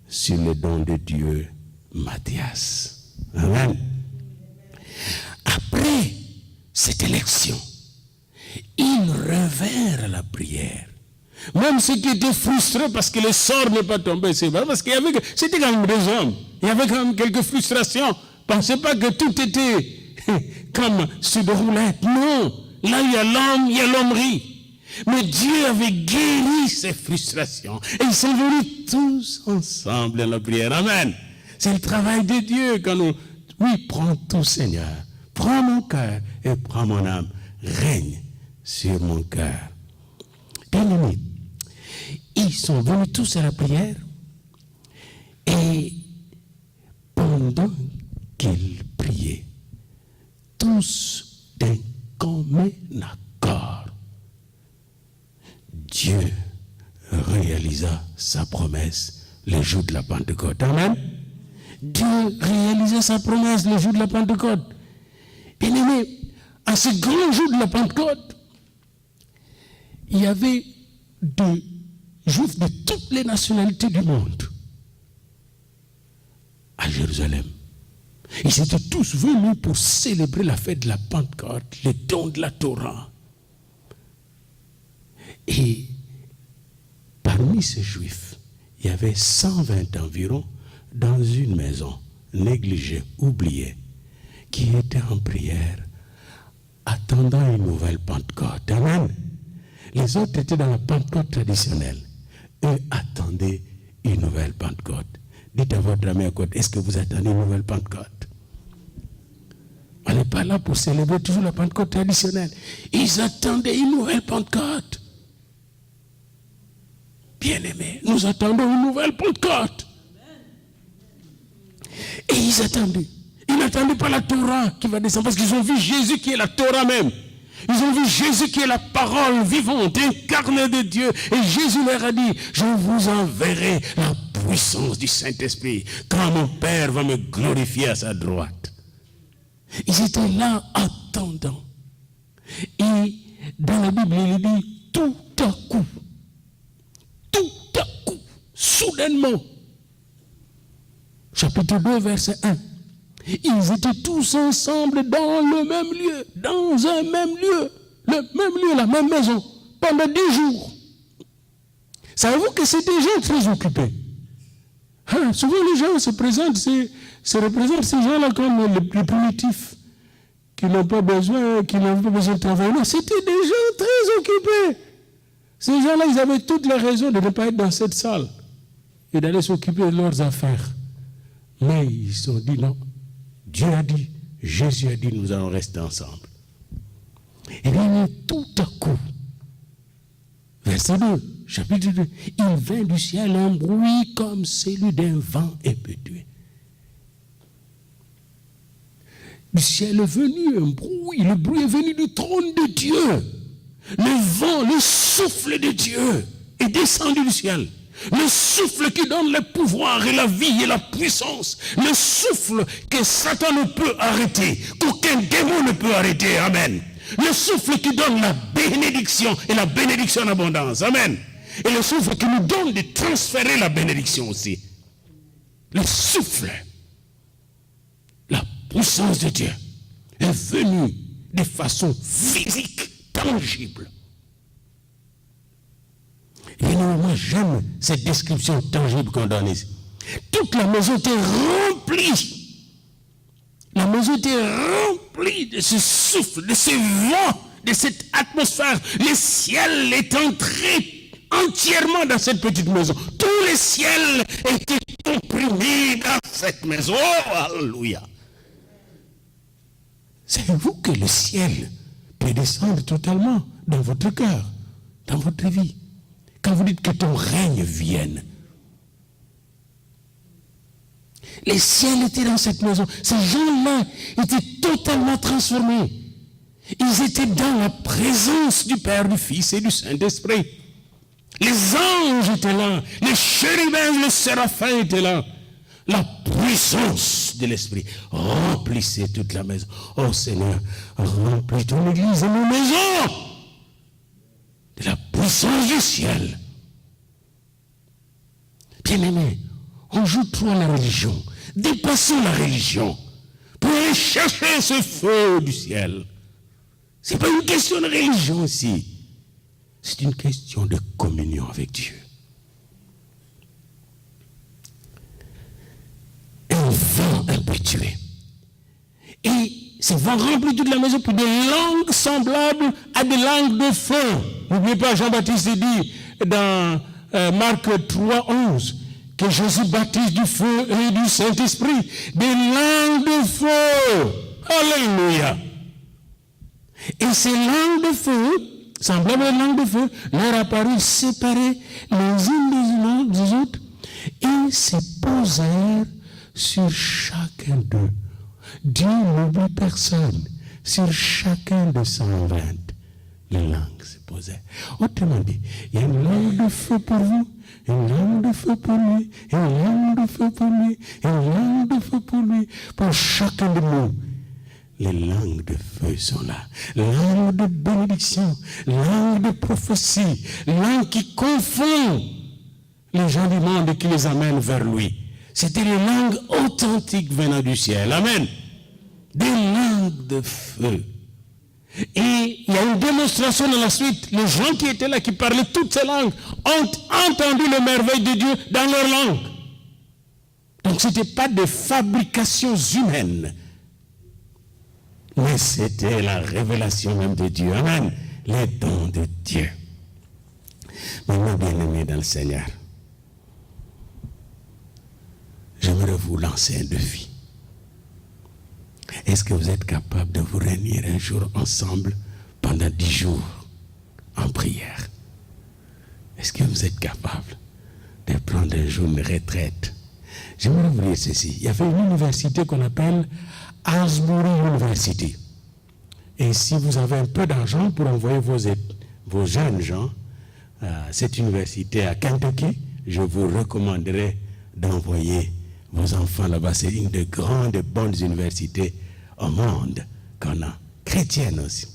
sur le don de Dieu, Matthias. Amen. Après cette élection, ils revinrent à la prière. Même ceux qui étaient frustrés parce que le sort n'est pas tombé, c'est vrai, parce qu'il y avait, c'était quand même des hommes. Il y avait quand même quelques frustrations. Pensez pas que tout était comme sur des roulettes. Non, là il y a l'homme, il y a l'hommerie. Mais Dieu avait guéri ces frustrations. Et ils sont venus tous ensemble à la prière. Amen. C'est le travail de Dieu quand nous... Oui, prends tout, Seigneur. Prends mon cœur et prends mon âme. Règne sur mon cœur. Bien-aimés, ils sont venus tous à la prière et pendant qu'ils priaient, tous d'un commun accord, Dieu réalisa sa promesse le jour de la Pentecôte. Amen. Dieu réalisait sa promesse le jour de la Pentecôte. Bien-aimés, à ce grand jour de la Pentecôte, il y avait des Juifs de toutes les nationalités du monde à Jérusalem. Ils étaient tous venus pour célébrer la fête de la Pentecôte, le don de la Torah. Et parmi ces Juifs, il y avait 120 environ dans une maison négligée, oubliée, qui était en prière, attendant une nouvelle Pentecôte. Amen. Les autres étaient dans la Pentecôte traditionnelle. Eux attendaient une nouvelle Pentecôte. Dites à votre ami à côté, est-ce que vous attendez une nouvelle Pentecôte? On n'est pas là pour célébrer toujours la Pentecôte traditionnelle. Ils attendaient une nouvelle Pentecôte. Bien-aimés, nous attendons une nouvelle Pentecôte. Et ils attendaient. Ils n'attendaient pas la Torah qui va descendre parce qu'ils ont vu Jésus qui est la Torah même. Ils ont vu Jésus qui est la parole vivante, incarnée de Dieu. Et Jésus leur a dit, je vous enverrai la puissance du Saint-Esprit quand mon Père va me glorifier à sa droite. Ils étaient là attendant. Et dans la Bible, il dit tout à coup, soudainement, chapitre 2, verset 1, ils étaient tous ensemble dans le même lieu, dans un même lieu, la même maison, pendant 10 jours. Savez-vous que c'est des gens très occupés? Souvent les gens se représentent ces gens-là comme les plus primitifs, qui n'ont pas besoin de travailler. Non, c'était des gens très occupés. Ces gens-là, ils avaient toutes les raisons de ne pas être dans cette salle et d'aller s'occuper de leurs affaires. Mais ils se sont dit non. Dieu a dit, Jésus a dit, nous allons rester ensemble. Et bien, tout à coup, verset 2, chapitre 2, il vint du ciel un bruit comme celui d'un vent impétueux. Du ciel est venu un bruit, le bruit est venu du trône de Dieu. Le vent, le souffle de Dieu est descendu du ciel. Le souffle qui donne le pouvoir et la vie et la puissance. Le souffle que Satan ne peut arrêter, qu'aucun démon ne peut arrêter. Amen. Le souffle qui donne la bénédiction et la bénédiction en abondance. Amen. Et le souffle qui nous donne de transférer la bénédiction aussi. Le souffle, la puissance de Dieu est venue de façon physique, tangible. Et non, moi j'aime cette description tangible qu'on donne ici. Toute la maison était remplie. La maison était remplie de ce souffle, de ce vent, de cette atmosphère. Le ciel est entré entièrement dans cette petite maison. Tout le ciel était comprimé dans cette maison. Oh, alléluia. Savez-vous que le ciel peut descendre totalement dans votre cœur, dans votre vie? Quand vous dites que ton règne vienne. Les ciels étaient dans cette maison. Ces gens-là étaient totalement transformés. Ils étaient dans la présence du Père, du Fils et du Saint-Esprit. Les anges étaient là. Les chérubins, les séraphins étaient là. La puissance de l'Esprit remplissait toute la maison. Oh Seigneur, remplis ton église et nos maisons de la puissance du ciel. Bien-aimés, on joue trop à la religion. Dépassons la religion pour aller chercher ce feu du ciel. Ce n'est pas une question de religion ici. C'est une question de communion avec Dieu. Un vent impétueux. Et ce vent remplit toute la maison pour des langues semblables à des langues de feu. N'oubliez pas, Jean-Baptiste dit dans Marc 3, 11, que Jésus baptise du feu et du Saint-Esprit. Des langues de feu. Alléluia. Et ces langues de feu, semblables à des langues de feu, leur apparurent séparées les unes des autres et se posèrent sur chacun d'eux. Dieu n'oublie personne. Sur chacun de 120, les langues se posaient. Autrement dit, il y a une langue de feu pour vous, une langue de feu pour lui, une langue de feu pour lui, une langue de feu pour lui, pour chacun de nous. Les langues de feu sont là. Langue de bénédiction, langue de prophétie, langue qui confond les gens du monde et qui les amène vers lui. C'était les langues authentiques venant du ciel. Amen. Des langues de feu. Et il y a une démonstration dans la suite. Les gens qui étaient là, qui parlaient toutes ces langues, ont entendu les merveilles de Dieu dans leur langue. Donc ce n'était pas des fabrications humaines, mais c'était la révélation même de Dieu. Amen. Les dons de Dieu. Maintenant, bien-aimés dans le Seigneur, j'aimerais vous lancer un défi. Est-ce que vous êtes capable de vous réunir un jour ensemble pendant 10 jours en prière? Est-ce que vous êtes capable de prendre un jour une retraite? J'aimerais vous dire ceci. Il y avait une université qu'on appelle Asbury University. Et si vous avez un peu d'argent pour envoyer vos jeunes gens à cette université à Kentucky, je vous recommanderais d'envoyer vos enfants là-bas. C'est une des grandes et bonnes universités au monde qu'on a, chrétienne aussi.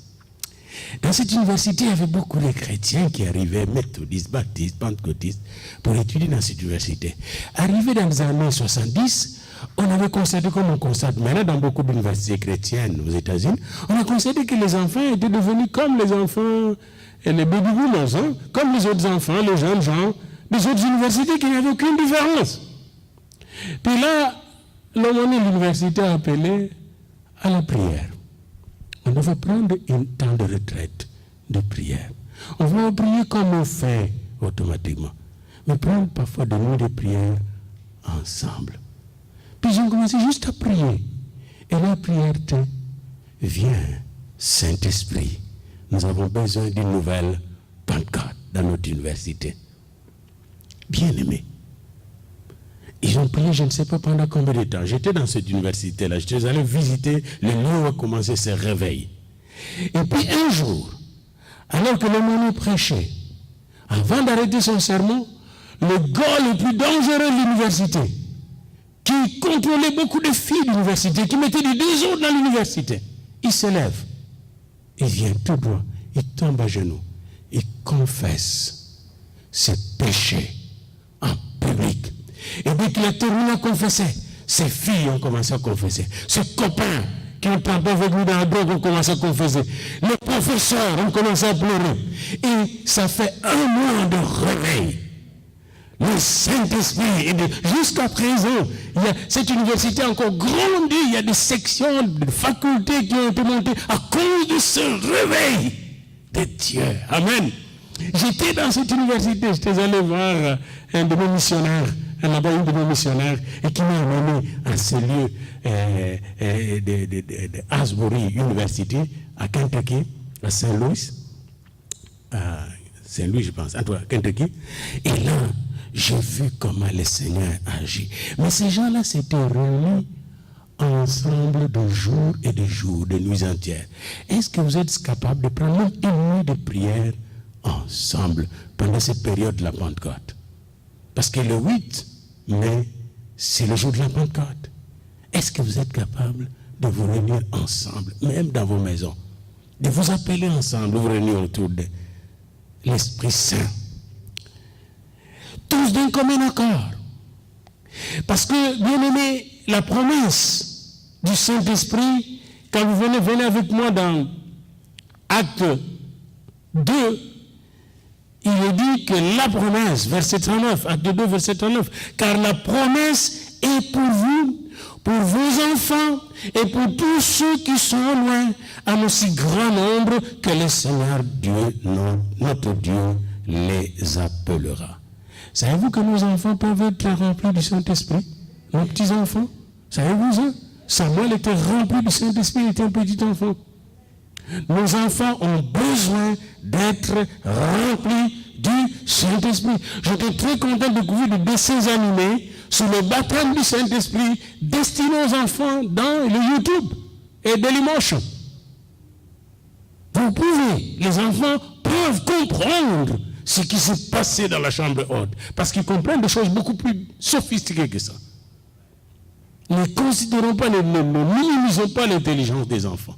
Dans cette université, il y avait beaucoup de chrétiens qui arrivaient, méthodistes, baptistes, pentecôtistes, pour étudier dans cette université. Arrivé dans les années 70, on avait constaté, comme on constate maintenant dans beaucoup d'universités chrétiennes aux États-Unis, on a constaté que les enfants étaient devenus comme les enfants, et les baby boomers, hein, comme les autres enfants, les jeunes gens, des autres universités qui n'avaient aucune différence. Puis là, l'aumônier de l'université a appelé à la prière. On devait prendre un temps de retraite, de prière. On va prier comme on fait automatiquement, mais prendre parfois des nuits de prière ensemble. Puis ils ont commencé juste à prier. Et la prière était, viens, Saint-Esprit, nous avons besoin d'une nouvelle Pentecôte dans notre université. Bien-aimés, ils ont prié, je ne sais pas pendant combien de temps. J'étais dans cette université-là, j'étais allé visiter le lieu où a commencé ce réveil. Et puis un jour, alors que l'aumônier prêchait, avant d'arrêter son sermon, le gars le plus dangereux de l'université, qui contrôlait beaucoup de filles de l'université, qui mettait des deux autres dans l'université, il se lève, il vient tout droit, il tombe à genoux, il confesse ses péchés en public. Et dès qu'il a terminé à confesser, ses filles ont commencé à confesser. Ses copains qui ont tenté avec lui dans la drogue ont commencé à confesser. Les professeurs ont commencé à pleurer. Et ça fait un mois de réveil. Le Saint-Esprit, jusqu'à présent, cette université a encore grandi. Il y a des sections, des facultés qui ont été montées à cause de ce réveil de Dieu. Amen. J'étais dans cette université, j'étais allé voir un de mes missionnaires, là-bas une de mes missionnaires, et qui m'a amené à ce lieu de Asbury University, à Kentucky, à Saint-Louis, je pense, à Kentucky. Et là, j'ai vu comment le Seigneur agit. Mais ces gens-là s'étaient réunis ensemble de jours et de jours, de nuits entières. Est-ce que vous êtes capable de prendre une nuit de prière ensemble pendant cette période de la Pentecôte? Parce que le 8 mai, c'est le jour de la Pentecôte. Est-ce que vous êtes capable de vous réunir ensemble, même dans vos maisons, de vous appeler ensemble, de vous réunir autour de l'Esprit Saint, tous d'un commun accord? Parce que, bien aimé, la promesse du Saint-Esprit, quand vous venez avec moi dans Acte 2, il est dit que la promesse, verset 39, Acte 2, verset 39, car la promesse est pour vous, pour vos enfants et pour tous ceux qui sont loin, en aussi grand nombre que le Seigneur Dieu, notre Dieu, les appellera. Savez-vous que nos enfants peuvent être remplis du Saint-Esprit? Nos petits-enfants? Savez-vous ça? Samuel était rempli du Saint-Esprit, il était un petit enfant. Nos enfants ont besoin d'être remplis du Saint-Esprit. J'étais très content de découvrir des dessins animés sur le baptême du Saint-Esprit destinés aux enfants dans le YouTube et Dailymotion. Vous pouvez, les enfants peuvent comprendre ce qui s'est passé dans la chambre haute, parce qu'ils comprennent des choses beaucoup plus sophistiquées que ça. Ne considérons pas, ne minimisons pas l'intelligence des enfants.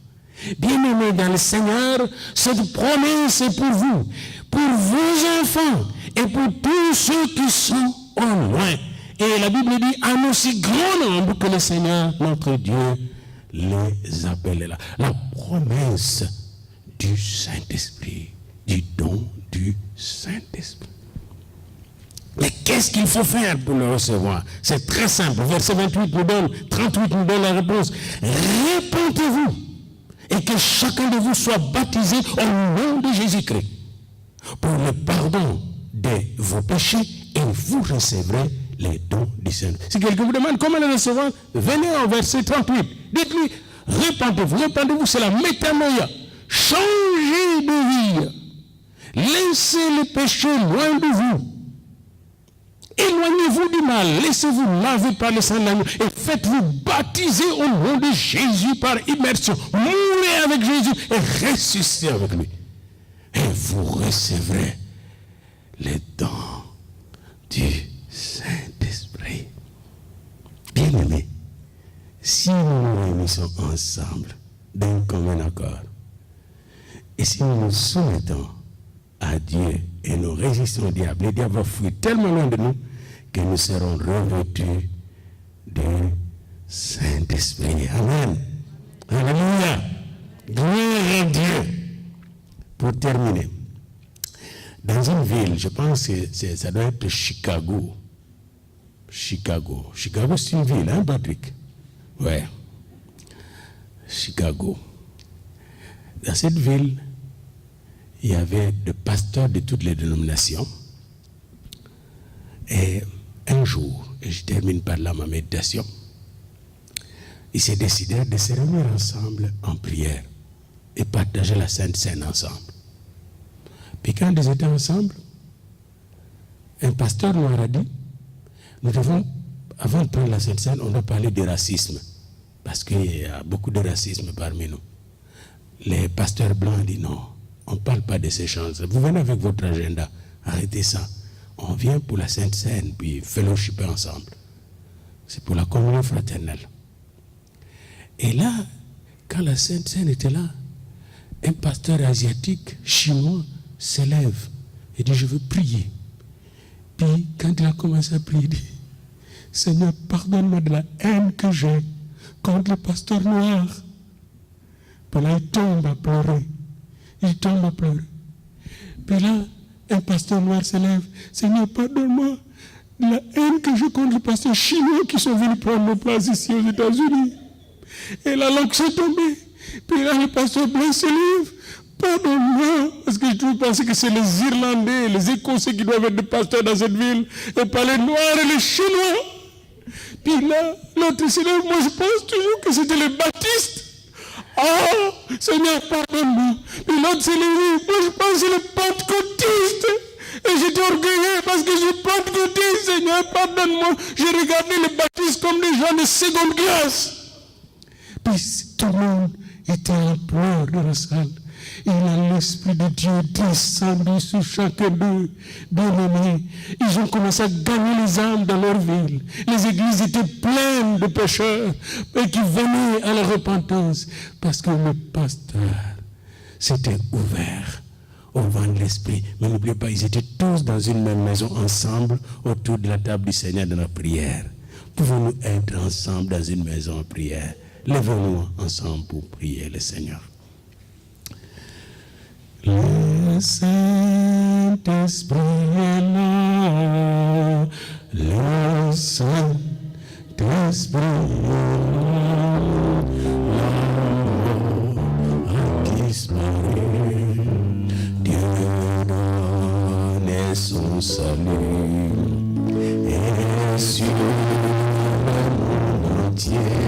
Bien-aimés dans le Seigneur, cette promesse est pour vous, pour vos enfants et pour tous ceux qui sont au loin. Et la Bible dit, en aussi grand nombre que le Seigneur, notre Dieu, les appellera. La promesse du Saint-Esprit, du don du Saint-Esprit. Mais qu'est-ce qu'il faut faire pour le recevoir? C'est très simple. Verset 38 nous donne, 38 nous donne la réponse. Répentez-vous et que chacun de vous soit baptisé au nom de Jésus-Christ pour le pardon de vos péchés et vous recevrez les dons du Seigneur. Si quelqu'un vous demande comment le recevoir, venez au verset 38. Dites-lui, répentez-vous. Répentez-vous, c'est la métanoïa. Changez de vie. Laissez le péché loin de vous. Éloignez-vous du mal, laissez-vous laver par le sang de l'agneau et faites-vous baptiser au nom de Jésus par immersion. Mourez avec Jésus et ressusciter avec lui. Et vous recevrez les dons du Saint-Esprit. Bien-aimés, si nous nous réunissons ensemble d'un commun accord, et si nous nous soumettons à Dieu et nous résistons au diable, le diable va fuir tellement loin de nous que nous serons revêtus du Saint-Esprit. Amen. Alléluia. Gloire à Dieu. Pour terminer, dans une ville, je pense que ça doit être Chicago. Chicago, c'est une ville, hein, Patrick? Ouais. Chicago. Dans cette ville, il y avait des pasteurs de toutes les dénominations. Et un jour, et je termine par là ma méditation, ils se décidèrent de se réunir ensemble en prière et partager la Sainte Seine ensemble. Puis quand ils étaient ensemble, un pasteur leur a dit, nous devons, avant de prendre la Sainte Seine, on doit parler de racisme, parce qu'il y a beaucoup de racisme parmi nous. Les pasteurs blancs ont dit non, on ne parle pas de ces choses. Vous venez avec votre agenda, arrêtez ça. On vient pour la Sainte Seine, puis fellowshipper ensemble. C'est pour la communion fraternelle. Et là, quand la Sainte Seine était là, un pasteur asiatique, chinois, se lève et dit, je veux prier. Puis, quand il a commencé à prier, il dit, Seigneur, pardonne-moi de la haine que j'ai contre le pasteur noir. Puis là, il tombe à pleurer. Puis là, un pasteur noir se lève. Seigneur, pardonne-moi de la haine que j'ai contre les pasteurs chinois qui sont venus prendre nos places ici aux États-Unis. Et la langue s'est tombée. Puis là, le pasteur blanc se lève. Pardonne-moi, parce que je trouve penser que c'est les Irlandais, les Écossais qui doivent être des pasteurs dans cette ville, et pas les Noirs et les Chinois. Puis là, l'autre se lève. Moi, je pense toujours que c'était les Baptistes. Oh, Seigneur, pardonne-moi. Puis l'autre s'est levé. Moi, je pense que c'est les Pentecôtistes. Et j'étais orgueilleux parce que je suis pentecôtiste. Seigneur, pardonne-moi. J'ai regardé les baptistes comme des gens de seconde classe. Puis tout le monde était en pleurs dans la salle. Et là, l'Esprit de Dieu descendu sur chacun d'eux, bien-aimés. Ils ont commencé à gagner les âmes dans leur ville. Les églises étaient pleines de pécheurs et qui venaient à la repentance parce que le pasteur s'était ouvert au vent de l'Esprit. Mais n'oubliez pas, ils étaient tous dans une même maison ensemble autour de la table du Seigneur de la prière. Pouvons-nous être ensemble dans une maison en prière? Lèvons-nous ensemble pour prier le Seigneur. Le Saint-Esprit est là, le Saint-Esprit est là, l'amour a disparu, Dieu donne son salut, et sur le monde entier,